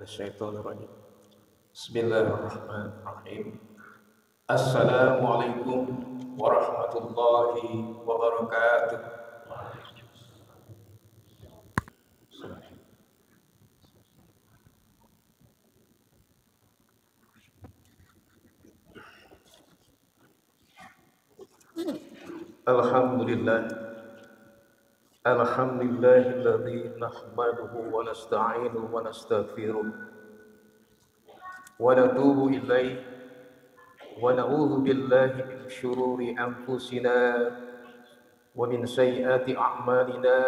الشيطان الرجيم بسم الله الرحمن الرحيم السلام عليكم ورحمة الله وبركاته. Alhamdulillah Alhamdulillahilladzi nahmaduhu wa nasta'inuhu wa nastaghfiruh wa natubu ilaihi wa na'udzu billahi min syururi anfusina wa min sayyiati a'malina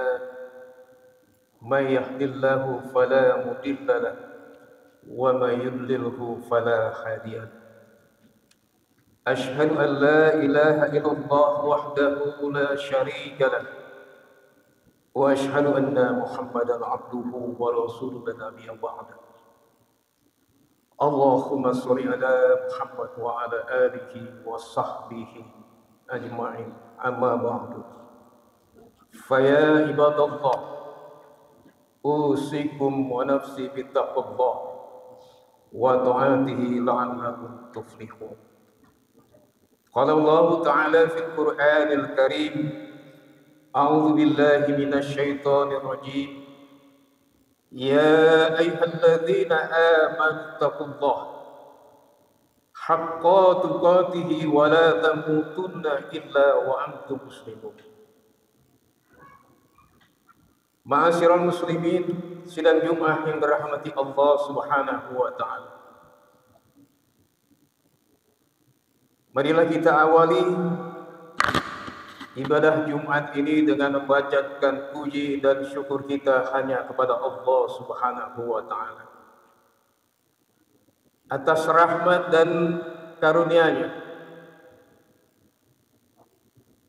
may yahdihillahu fala mudilla lahu wa may yudlilhu fala hadiya lahu. Ashhadu an la ilaha illallah wahdahu la syarika lahu wa ashhadu anna Muhammadan abduhu wa rasuluhu la nabiyya ba'da. Allahumma sholli ala Muhammad wa ala alihi wa sahbihi ajma'in. Amma ba'du. Faya ibadallah, usikum wa nafsi bittaqwallah wa ta'atihi la'allakum tuflihun. Qala Allah Ta'ala fil Qur'anil Karim, a'udzu billahi minasy syaithanir rajim. Ya ayyuhalladzina amanu taqullaha haqqa tuqatih wa la tamutunna illa wa antum muslimun. Ma'asyiral muslimin, sidang Jumat yang dirahmati Allah Subhanahu wa taala. Marilah kita awali ibadah Jumat ini dengan membacakan puji dan syukur kita hanya kepada Allah Subhanahu wa taala atas rahmat dan karunia-Nya.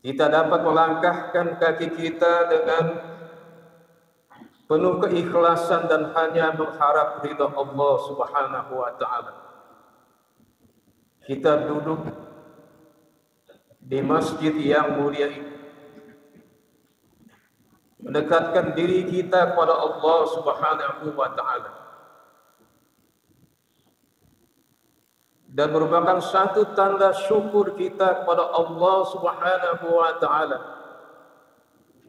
Kita dapat melangkahkan kaki kita dengan penuh keikhlasan dan hanya mengharap ridha Allah Subhanahu wa taala. Kita duduk di masjid yang mulia ini, mendekatkan diri kita kepada Allah Subhanahu wa taala, dan merupakan satu tanda syukur kita kepada Allah Subhanahu wa taala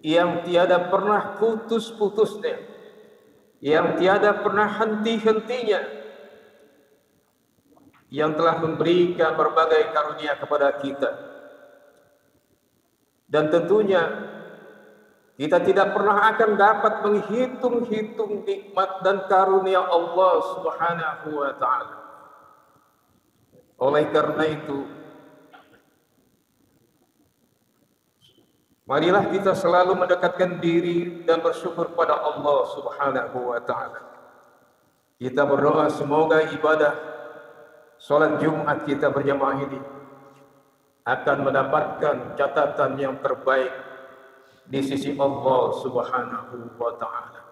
yang tiada pernah putus-putusnya, yang tiada pernah henti-hentinya, yang telah memberikan berbagai karunia kepada kita. Dan tentunya kita tidak pernah akan dapat menghitung-hitung nikmat dan karunia Allah Subhanahu wa taala. Oleh karena itu, marilah kita selalu mendekatkan diri dan bersyukur pada Allah Subhanahu wa taala. Kita berdoa semoga ibadah salat Jumat kita berjamaah ini akan mendapatkan catatan yang terbaik di sisi Allah Subhanahu wa taala.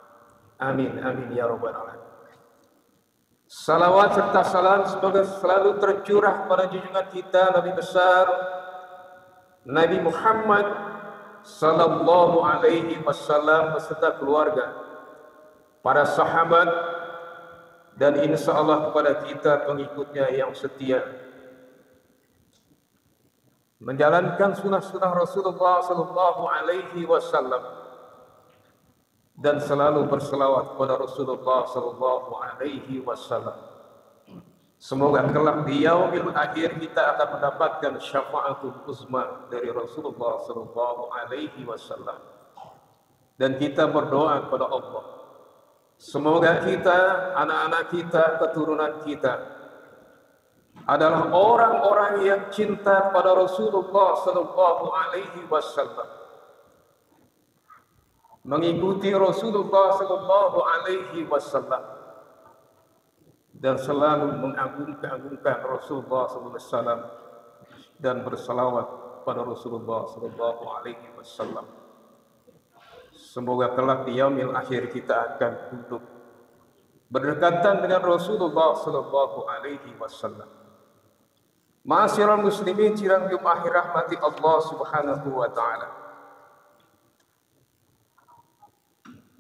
Amin amin ya rabbal alamin. Salawat serta salam semoga selalu tercurah pada junjungan kita Nabi besar Nabi Muhammad sallallahu alaihi wasallam beserta keluarga, para sahabat, dan insyaallah kepada kita pengikutnya yang setia menjalankan sunnah-sunnah Rasulullah sallallahu alaihi wasallam dan selalu berselawat kepada Rasulullah sallallahu alaihi wasallam. Semoga kelak di yaumil akhir kita akan mendapatkan syafaatul uzma dari Rasulullah sallallahu alaihi wasallam. Dan kita berdoa kepada Allah, semoga kita, anak-anak kita, keturunan kita adalah orang-orang yang cinta pada Rasulullah sallallahu alaihi wasallam, mengikuti Rasulullah sallallahu alaihi wasallam, dan selalu mengagung-agungkan Rasulullah sallallahu alaihi wasallam dan bersalawat pada Rasulullah sallallahu alaihi wasallam. Semoga kelak di yaumil akhir kita akan duduk berdekatan dengan Rasulullah sallallahu alaihi wasallam. Ma'asyiral muslimin, sidang Jumat rahmati Allah Subhanahu wa taala.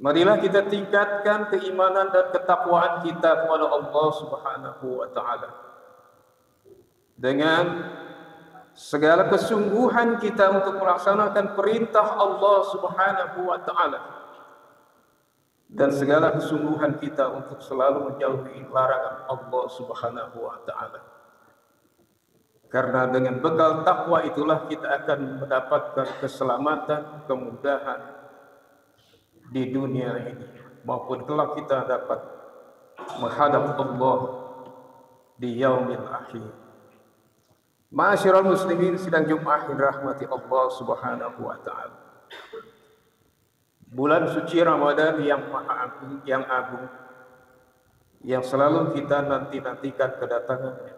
Marilah kita tingkatkan keimanan dan ketakwaan kita kepada Allah Subhanahu wa taala. Dengan segala kesungguhan kita untuk melaksanakan perintah Allah Subhanahu wa taala dan segala kesungguhan kita untuk selalu menjauhi larangan Allah Subhanahu wa taala. Karena dengan bekal takwa itulah kita akan mendapatkan keselamatan, kemudahan di dunia ini maupun kelak kita dapat menghadap Allah di yaumil akhir. Ma'asyiral muslimin sidang Jumat rahmati Allah Subhanahu wa taala. Bulan suci Ramadan yang maha agung, yang agung, yang selalu kita nanti-nantikan kedatangannya,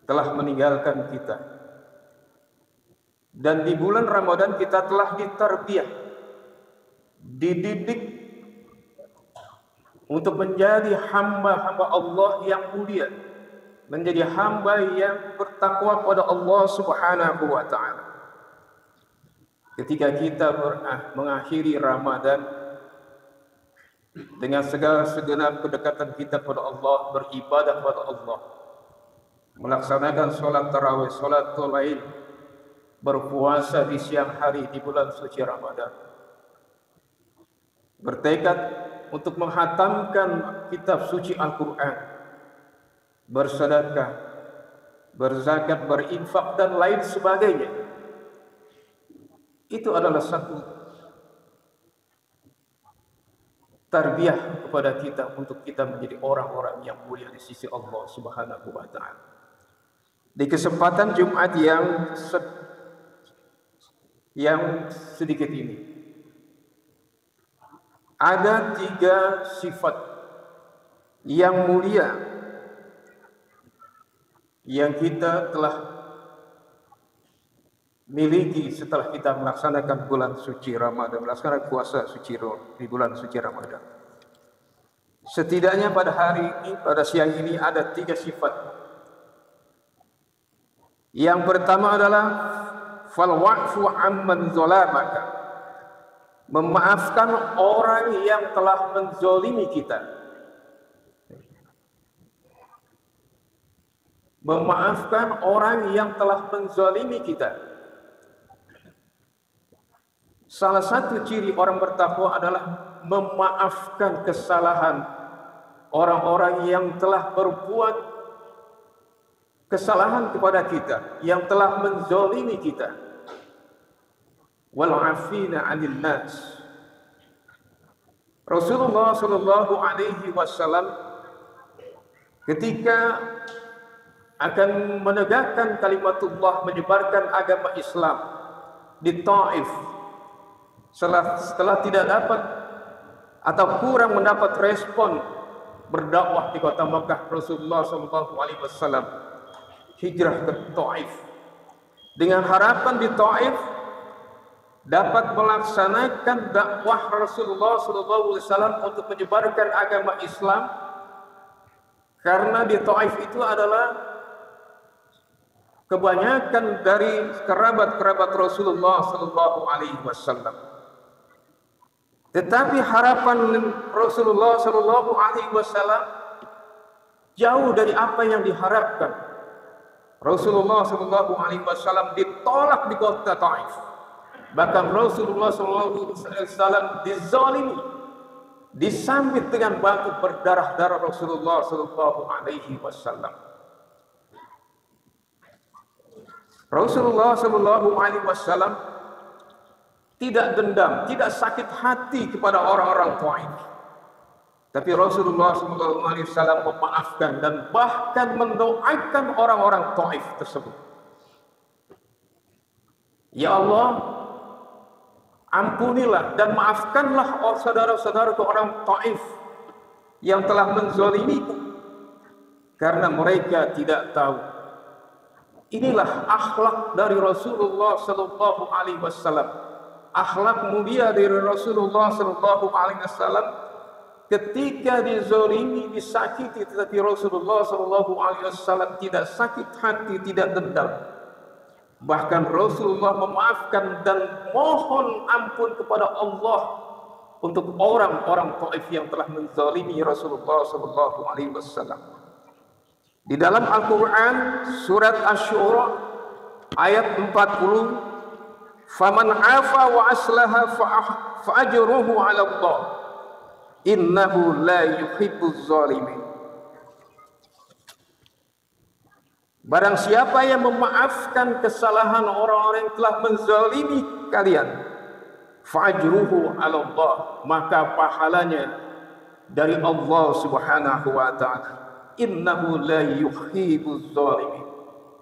telah meninggalkan kita. Dan di bulan Ramadan kita telah ditarbiyah, dididik untuk menjadi hamba-hamba Allah yang mulia, menjadi hamba yang bertakwa kepada Allah Subhanahu wa taala. Ketika kita mengakhiri Ramadan dengan segala segenap kedekatan kita kepada Allah, beribadah kepada Allah, melaksanakan sholat tarawih, sholat lail, berpuasa di siang hari di bulan suci Ramadan, bertekad untuk menghatamkan kitab suci Al-Quran, bersedekah, berzakat, berinfak dan lain sebagainya. Itu adalah satu tarbiyah kepada kita untuk kita menjadi orang-orang yang mulia di sisi Allah Subhanahu wa taala. Di kesempatan Jumat yang sedikit ini, ada 3 sifat yang mulia yang kita telah miliki setelah kita melaksanakan bulan suci Ramadan, melaksanakan puasa suci di bulan suci Ramadan. Setidaknya pada hari ini, pada siang ini ada 3 sifat. Yang pertama adalah fal wa'fu amman zalamaka, memaafkan orang yang telah menzolimi kita. Memaafkan orang yang telah menzolimi kita. Salah satu ciri orang bertakwa adalah memaafkan kesalahan orang-orang yang telah berbuat kesalahan kepada kita, yang telah menzalimi kita. Wal 'afina 'anil nas. Rasulullah sallallahu alaihi wasallam ketika akan menegakkan kalimatullah, menyebarkan agama Islam di Taif, setelah tidak dapat atau kurang mendapat respon berdakwah di kota Makkah, Rasulullah SAW hijrah ke Taif dengan harapan di Taif dapat melaksanakan dakwah Rasulullah SAW untuk menyebarkan agama Islam, karena di Taif itu adalah kebanyakan dari kerabat-kerabat Rasulullah SAW. Tetapi harapan Rasulullah SAW jauh dari apa yang diharapkan. Rasulullah SAW ditolak di kota Taif. Bahkan Rasulullah SAW dizalimi, disambit dengan batu berdarah-darah Rasulullah SAW. Rasulullah SAW tidak dendam, tidak sakit hati kepada orang-orang Taif. Tapi Rasulullah SAW memaafkan dan bahkan mendoakan orang-orang Taif tersebut. Ya Allah, ampunilah dan maafkanlah saudara-saudara orang Taif yang telah menzalimiku, karena mereka tidak tahu. Inilah akhlak dari Rasulullah SAW. Akhlak mulia dari Rasulullah SAW ketika dizalimi, disakiti, tetapi Rasulullah SAW tidak sakit hati, tidak dendam. Bahkan Rasulullah memaafkan dan mohon ampun kepada Allah untuk orang-orang Taif yang telah menzalimi Rasulullah sallallahu alaihi wasallam. Di dalam Al-Qur'an surat Asy-Syu'ara ayat 40, "Faman 'afa wa aslaha fa ajruhu 'ala Allah. Innahu la yuhibbuz zalimin." Barang siapa yang memaafkan kesalahan orang-orang yang telah menzalimi kalian, fa'ajruhu 'ala Allah, maka pahalanya dari Allah Subhanahu wa taala. Innahu la yuhibbuz zalimin.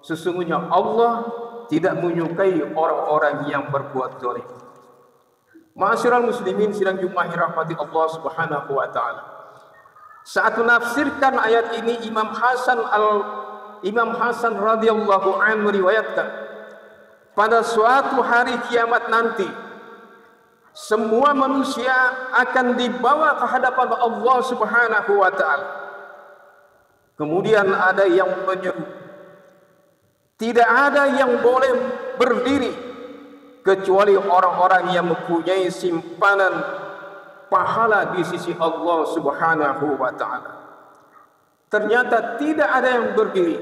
Sesungguhnya Allah tidak menyukai orang-orang yang berbuat zalim. Ma'asyiral muslimin sidang Jumat rahmati Allah Subhanahu wa taala. Saat menafsirkan ayat ini Imam Hasan radhiyallahu anhu meriwayatkan, pada suatu hari kiamat nanti semua manusia akan dibawa ke hadapan Allah Subhanahu wa taala. Kemudian ada yang menyeru, tidak ada yang boleh berdiri kecuali orang-orang yang mempunyai simpanan pahala di sisi Allah Subhanahu wa taala. Ternyata tidak ada yang berdiri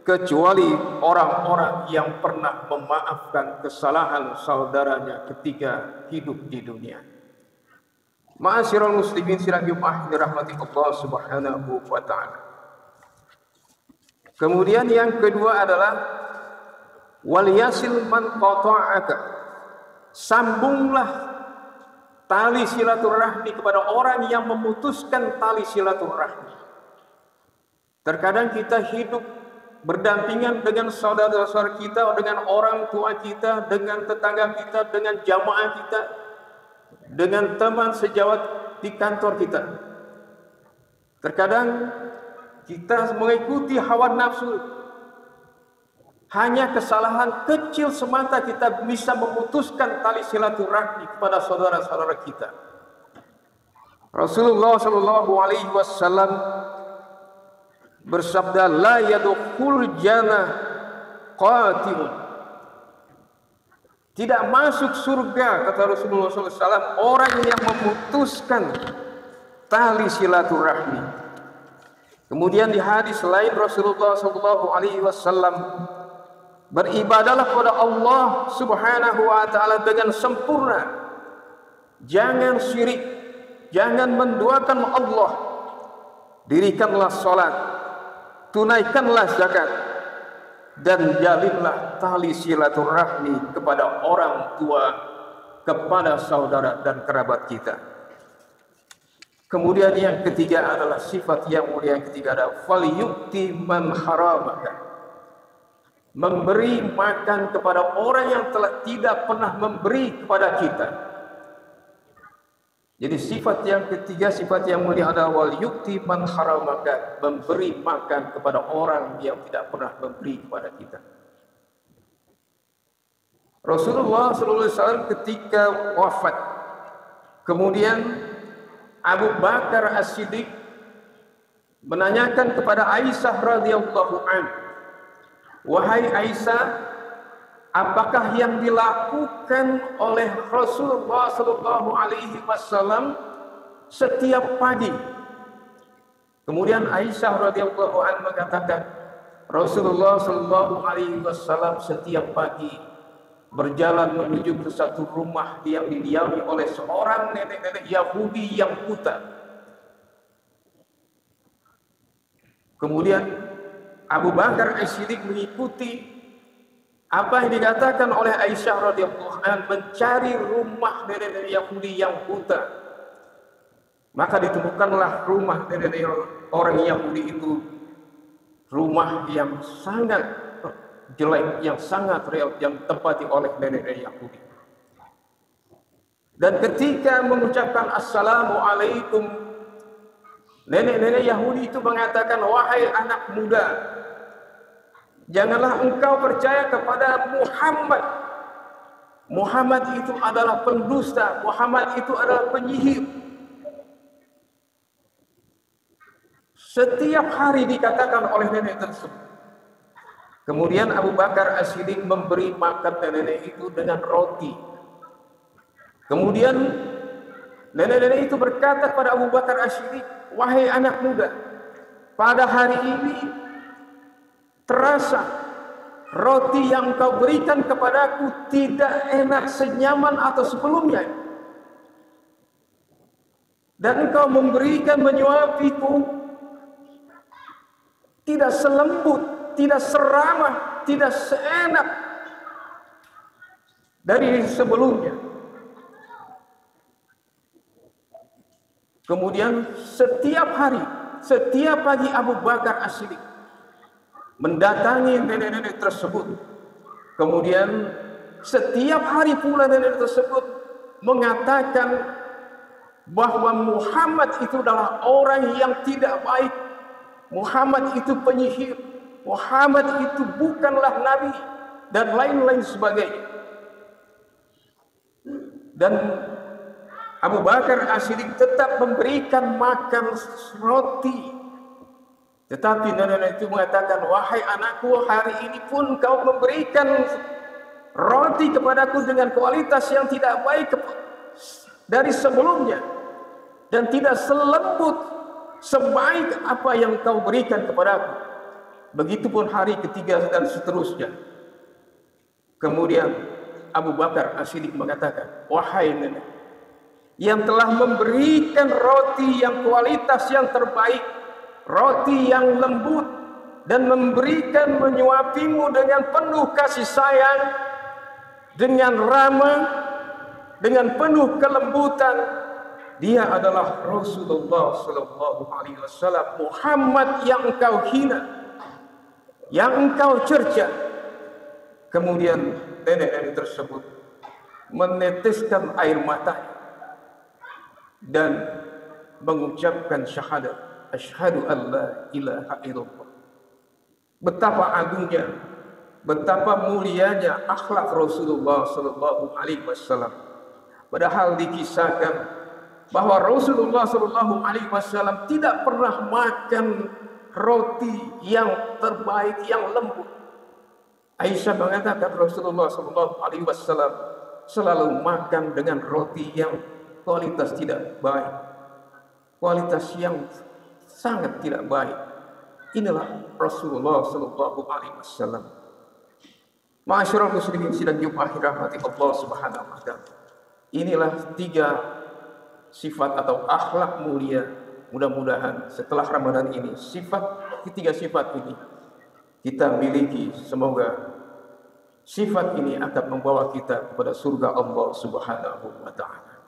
kecuali orang-orang yang pernah memaafkan kesalahan saudaranya ketika hidup di dunia. Ma'asyiral muslimin sidang Jumat dirahmati Allah Subhanahu wa taala. Kemudian yang kedua adalah wal yasil man qata'aka. Sambunglah tali silaturahmi kepada orang yang memutuskan tali silaturahmi. Terkadang kita hidup berdampingan dengan saudara-saudara kita, dengan orang tua kita, dengan tetangga kita, dengan jamaah kita, dengan teman sejawat di kantor kita. Terkadang kita mengikuti hawa nafsu. Hanya kesalahan kecil semata kita bisa memutuskan tali silaturahmi kepada saudara-saudara kita. Rasulullah sallallahu alaihi wasallam bersabda, la yadkhul jannah qatil. Tidak masuk surga, kata Rasulullah SAW, orang yang memutuskan tali silaturahmi. Kemudian di hadis lain Rasulullah SAW, beribadahlah kepada Allah Subhanahu wa taala dengan sempurna. Jangan syirik, jangan menduakan Allah. Dirikanlah salat, tunaikanlah zakat, dan jalinlah tali silaturahmi kepada orang tua, kepada saudara dan kerabat kita. Kemudian yang ketiga adalah sifat yang mulia yang ketiga adalah falyu'ti man haramaka. Memberi makan kepada orang yang telah tidak pernah memberi kepada kita. Jadi sifat yang ketiga, sifat yang mulia adalah wal yukti man haramaka, memberi makan kepada orang yang tidak pernah memberi kepada kita. Rasulullah SAW ketika wafat, kemudian Abu Bakar As-Siddiq menanyakan kepada Aisyah radhiyallahu anha, wahai Aisyah, apakah yang dilakukan oleh Rasulullah sallallahu alaihi wasallam setiap pagi? Kemudian Aisyah radhiyallahu anha mengatakan, Rasulullah sallallahu alaihi wasallam setiap pagi berjalan menuju ke satu rumah yang didiami oleh seorang nenek-nenek Yahudi yang buta. Kemudian Abu Bakar As-Siddiq mengikuti apa yang dikatakan oleh Aisyah radhiyallahu anha, mencari rumah nenek-nenek Yahudi yang buta. Maka ditemukanlah rumah nenek-nenek orang Yahudi itu, rumah yang sangat jelek, yang sangat real, yang ditempati oleh nenek-nenek Yahudi. Dan ketika mengucapkan Assalamualaikum, nenek-nenek Yahudi itu mengatakan, wahai anak muda, janganlah engkau percaya kepada Muhammad. Muhammad itu adalah pendusta, Muhammad itu adalah penyihir. Setiap hari dikatakan oleh nenek tersebut. Kemudian Abu Bakar As-Siddiq memberi makan nenek-nenek itu dengan roti. Kemudian nenek-nenek itu berkata kepada Abu Bakar As-Siddiq, "Wahai anak muda, pada hari ini terasa roti yang kau berikan kepadaku tidak enak senyaman atau sebelumnya. Dan engkau memberikan menyuapiku tidak selembut, tidak seramah, tidak seenak dari sebelumnya." Kemudian setiap hari, setiap pagi Abu Bakar As-Siddiq mendatangi nenek-nenek tersebut. Kemudian setiap hari pula nenek tersebut mengatakan bahwa Muhammad itu adalah orang yang tidak baik. Muhammad itu penyihir. Muhammad itu bukanlah nabi dan lain-lain sebagainya. Dan Abu Bakar As-Siddiq tetap memberikan makan roti. Tetapi nenek itu mengatakan, "Wahai anakku, hari ini pun kau memberikan roti kepadaku dengan kualitas yang tidak baik dari sebelumnya. Dan tidak selembut sebaik apa yang kau berikan kepadaku." Begitupun hari ketiga dan seterusnya. Kemudian Abu Bakar As-Siddiq mengatakan, "Wahai nenek, yang telah memberikan roti yang kualitas yang terbaik, roti yang lembut, dan memberikan menyuapimu dengan penuh kasih sayang, dengan ramah, dengan penuh kelembutan, dia adalah Rasulullah sallallahu alaihi wasallam, Muhammad yang engkau hina, yang engkau cerca." Kemudian nenek-nenek tersebut meneteskan air mata dan mengucapkan syahadat, asyhadu an la ilaha illallah. Betapa agungnya, betapa mulianya akhlak Rasulullah sallallahu alaihi wasallam. Padahal dikisahkan bahwa Rasulullah sallallahu alaihi wasallam tidak pernah makan roti yang terbaik, yang lembut. Aisyah mengatakan Rasulullah sallallahu alaihi wasallam selalu makan dengan roti yang kualitas tidak baik, kualitas yang sangat tidak baik. Inilah Rasulullah sallallahu alaihi wasallam. Ma'asyiral muslimin sidang Jumat rahmati Allah Subhanahu wa taala. Inilah 3 sifat atau akhlak mulia. Mudah-mudahan setelah Ramadan ini ketiga sifat ini kita miliki. Semoga sifat ini akan membawa kita kepada surga Allah Subhanahu wa taala.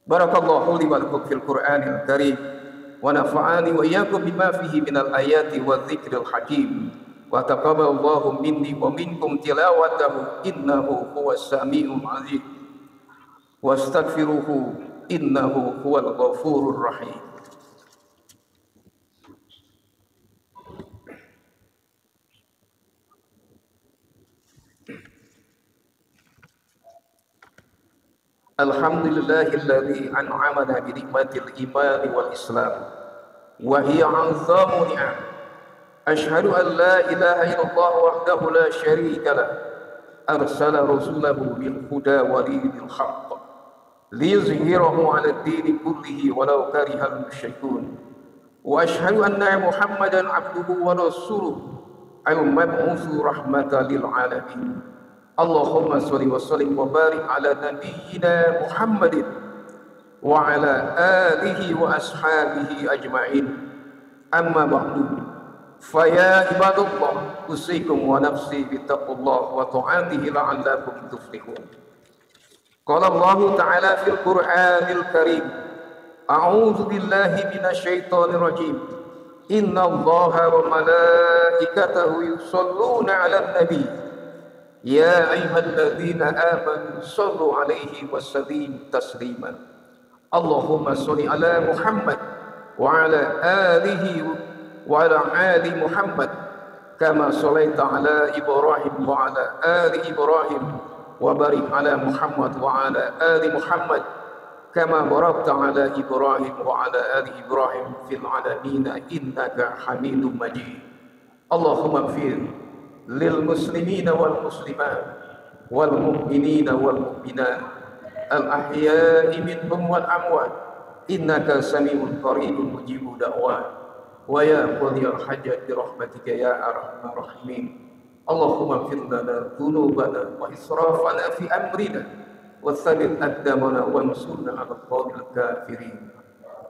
Barakallahu li wa lakum fil Qur'anil Karim wa nafa'ani wa iyyakum bima fihi minal ayati wa dzikril hakim wa taqabbalallahu minni wa minkum tilawatahu innahu huwas samiul alim wastaghfiruhu innahu huwal ghafurur rahim. Alhamdulillahilladzi an'amana bi nikmatil iman wal islam wa hiya 'azzamu ni'am. Asyhadu an la ilaha illallah wahdahu la syarika lah. Arsala rasulahu bil huda wa dinil haqq liyuzhirahu 'ala ad-din kullihi walau karihal musyrikun. Wa asyhadu anna Muhammadan 'abduhu wa rasuluhu al-mab'utsu rahmatan lil 'alamin. Allahumma sholli wa sallim wa barik ala nabiyyina Muhammadin wa ala alihi wa ashabihi ajma'in. Amma ba'du. Fa ya ibadallah, usikum wa nafsi bittaqullah wa ta'atihi la'allakum tuflihun. Qala Allah ta'ala fil Qur'anil Karim, a'udzu billahi minasyaitonir rajim. Inna Allaha wa malaikatahu yusholluna 'alan nabi. Ya ayyuhalladzina amanu shallu 'alaihi wa sallimu taslima. Allahumma shalli 'ala Muhammad wa 'ala alihi wa 'ala ali Muhammad kama shallaita 'ala Ibrahim wa 'ala ali Ibrahim wa barik 'ala Muhammad wa 'ala ali Muhammad kama barakta 'ala Ibrahim wa 'ala ali Ibrahim fil 'alamin innaka Hamidum Majid. Allahumma ighfir lil muslimina wal muslimat wal mu'minina wal mu'minat al ahya'i minhum wal amwat innaka sami'un qaribun mujibud da'wat wa ya qadhiyal hajat bi rahmatika ya arhamar rahimin. Allahumma fir lana dhunubana wa israfana fi amrina wa tsabbit aqdamana wa ansurna 'alal qawmil kafirin.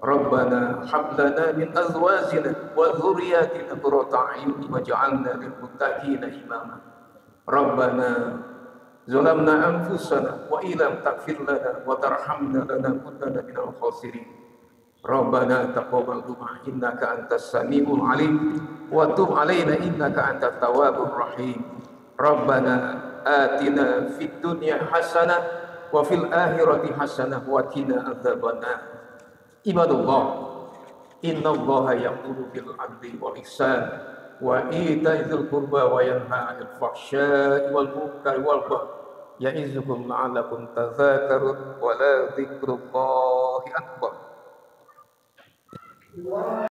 Rabbana hab lana min azwajina wa dhurriyyatina qurrata a'yun waj'alna lil muttaqina imama. Rabbana zalamna anfusana wa illam taghfir lana wa tarhamna lanakunanna minal khasirin. Rabbana taqabbal du'a innaka antas samiul alim wa tub 'alaina innaka antat tawwabur rahim. Rabbana atina fid dunya hasanah wa fil akhirati hasanah wa qina adzabannar. Ibadallah, innallaha ya'muru bil 'adli wal ihsan wa ita'i dzil qurba wa yanha 'anil fahsya'i wal munkari wal baghi ya'izukum la'allakum tadhakkarun wa la dzikrullahi akbar.